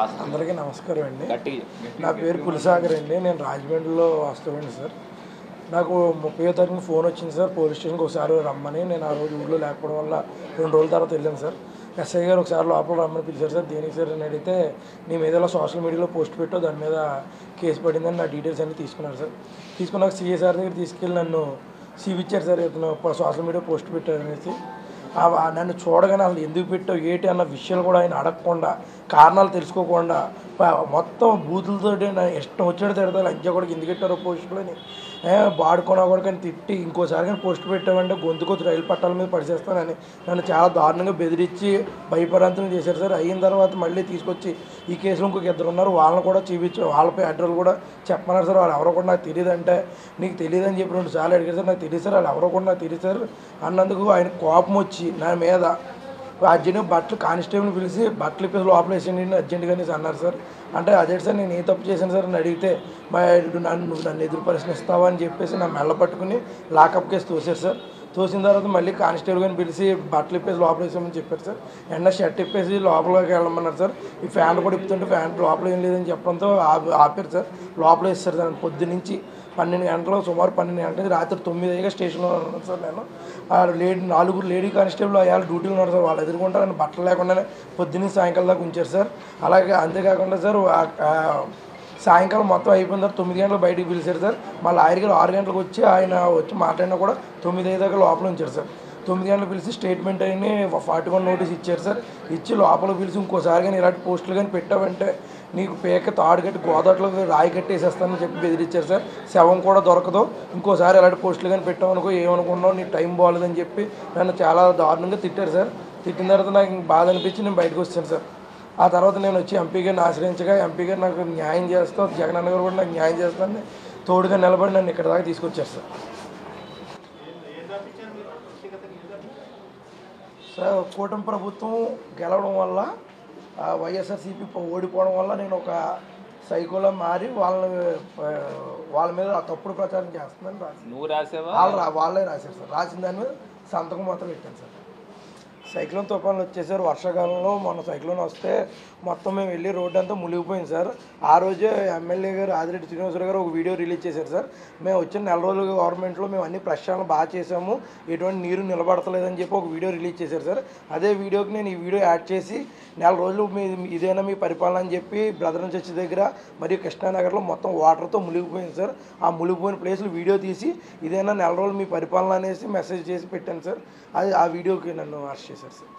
అందరికీ నమస్కారం అండి. నా పేరు పులిసాగర్ అండి. నేను రాజమండ్రిలో వాస్తవండి సార్. నాకు 30వ తారీఖున ఫోన్ వచ్చింది సార్, పోలీస్ స్టేషన్కి ఒకసారి రమ్మని. నేను ఆ రోజు ఊళ్ళో లేకపోవడం వల్ల 2 రోజుల తర్వాత వెళ్ళాను సార్. ఎస్ఐ గారు ఒకసారి లోపల రమ్మని పిలిచారు సార్. దేనికి సార్ అని అడిగితే, నీ మీద ఇలా సోషల్ మీడియాలో పోస్ట్ పెట్టావు, దాని మీద కేసు పడిందని నా డీటెయిల్స్ అన్నీ తీసుకున్నారు సార్. తీసుకున్నాక సిఏ సార్ దగ్గర తీసుకెళ్ళి నన్ను ఇచ్చారు సార్. ఇతను సోషల్ మీడియా పోస్ట్ పెట్టారనేసి. నన్ను చూడగానే అసలు ఎందుకు పెట్టావు ఏంటి అన్న విషయాలు కూడా ఆయన అడగకుండా, కారణాలు తెలుసుకోకుండా మొత్తం బూతులతో ఇష్టం వచ్చాడు తిడతారు. లంచా కూడా ఎందుకు పెట్టారో పోస్టులని వాడుకున్నా కూడా కానీ తిట్టి, ఇంకోసారి కానీ పోస్ట్ పెట్టామంటే గొంతుకొచ్చి రైలు పట్టాల మీద పడిచేస్తానని నన్ను చాలా దారుణంగా బెదిరించి భయపరాంతం చేశారు సార్. అయిన తర్వాత మళ్ళీ తీసుకొచ్చి ఈ కేసులో ఇంకొక 2 ఉన్నారు, వాళ్ళని కూడా చూపించారు. వాళ్ళపై అడ్రస్ కూడా చెప్పమన్నారు సార్. వాళ్ళు ఎవరో కూడా నాకు తెలియదు అంటే, నీకు తెలియదు అని చెప్పి 2 సార్లు అడిగారు సార్. నాకు తెలియదు సార్, వాళ్ళు ఎవరో కూడా నాకు తెలియదు సార్ అన్నందుకు ఆయన కోపం వచ్చి నా మీద అర్జెంట్గా బట్టలు కానిస్టేబుల్ని పిలిచి బట్టలు ఇప్పేసి లోపల వేసేయండి అర్జెంటుగా అన్నారు సార్. అంటే అదే సార్, నేను ఏ తప్పు చేశాను సార్ అని అడిగితే, నన్ను ఎదురు ప్రశ్నిస్తావా అని చెప్పేసి నా మెల్ల పట్టుకుని లాకప్ కేసు తోసారు సార్. తోసిన తర్వాత మళ్ళీ కానిస్టేబుల్ గారిని పిలిచి బట్టలు ఇప్పేసి లోపల వేసామని చెప్పారు సార్. ఎండ షర్ట్ ఇప్పేసి లోపలికి వెళ్ళమన్నారు సార్. ఈ ఫ్యాన్ కూడా ఇప్పుతుంటే ఫ్యాన్ లోపల ఏం లేదని చెప్పడంతో ఆపారు సార్. లోపల వేస్తారు సార్. పొద్దు నుంచి 12 గంటలు, సుమారు 12 గంటల రాత్రి 9 అయ్యాక స్టేషన్లో ఉన్నాను సార్. నేను 4 లేడీ కానిస్టేబుల్ అయ్యాలి డ్యూటీలో ఉన్నారు సార్. వాళ్ళు ఎదుర్కొంటారు. నన్ను బట్టలు లేకుండానే పొద్దున్న సాయంకాలం దాకా ఉంచారు సార్. అలాగే అంతేకాకుండా సార్ సాయంకాలం మొత్తం అయిపోయిన తర్వాత 9 గంటలకు బయటికి పిలిచారు సార్. మళ్ళీ 6 గంటలకు వచ్చి ఆయన వచ్చి మాట్లాడినా కూడా 9 అయ్యేదాకా లోపల ఉంచారు సార్. 9 గంటలకు పిలిచి స్టేట్మెంట్ అయిన 41 నోటీస్ ఇచ్చారు సార్. ఇచ్చి లోపల పిలిచి ఇంకోసారి కానీ ఇలాంటి పోస్టులు కానీ పెట్టావంటే నీకు పేక తాడు కట్టి గోదాట్లో రాయి కట్టేసేస్తానని చెప్పి బెదిరించారు సార్. శవం కూడా దొరకదు, ఇంకోసారి ఇలాంటి పోస్టులు కానీ పెట్టామనుకో ఏమనుకున్నావు, నీ టైం బాగోలేదని చెప్పి నన్ను చాలా దారుణంగా తిట్టారు సార్. తిట్టిన తర్వాత నాకు బాధ అనిపించి నేను బయటకు వచ్చాను సార్. ఆ తర్వాత నేను వచ్చి ఎంపీ గారిని ఆశ్రయించగా ఎంపీ గారు నాకు న్యాయం చేస్తాం, జగనన్న గారు కూడా నాకు న్యాయం చేస్తానని తోడుగా నిలబడి నన్ను ఇక్కడ దాకా తీసుకొచ్చారు సార్. సార్ కూటమి ప్రభుత్వం గెలవడం వల్ల, వైఎస్ఆర్సీపీ ఓడిపోవడం వల్ల నేను ఒక సైకోలో మారి వాళ్ళ మీద తప్పుడు ప్రచారం చేస్తుందని వాళ్ళే రాశారు సార్. రాసిన దాని మీద సంతకం మాత్రం పెట్టాను సార్. సైక్లోన్ తుఫాన్లు వచ్చేసారు వర్షాకాలంలో. మొన్న సైక్లోన్ వస్తే మొత్తం మేము వెళ్ళి రోడ్డు అంతా మునిగిపోయింది సార్. ఆ రోజే ఎమ్మెల్యే గారు ఆదిరెడ్డి శ్రీనివాసరావు గారు ఒక వీడియో రిలీజ్ చేశారు సార్. మేము వచ్చిన 4 రోజులు గవర్నమెంట్లో మేము అన్ని ప్రశ్నలు బాగా చేసాము, ఎటువంటి నీరు నిలబడతలేదని చెప్పి ఒక వీడియో రిలీజ్ చేశారు సార్. అదే వీడియోకి నేను ఈ వీడియో యాడ్ చేసి 4 రోజులు ఇదేనా మీ పరిపాలన అని చెప్పి బ్రదర్ చర్చి దగ్గర మరియు కృష్ణానగర్లో మొత్తం వాటర్తో మునిగిపోయింది సార్. ఆ మునిగిపోయిన ప్లేస్లు వీడియో తీసి ఇదేనా 4 రోజులు మీ పరిపాలన అనేసి మెసేజ్ చేసి పెట్టాను సార్. అది ఆ వీడియోకి నన్ను అరెస్ట్ చేశారు సార్.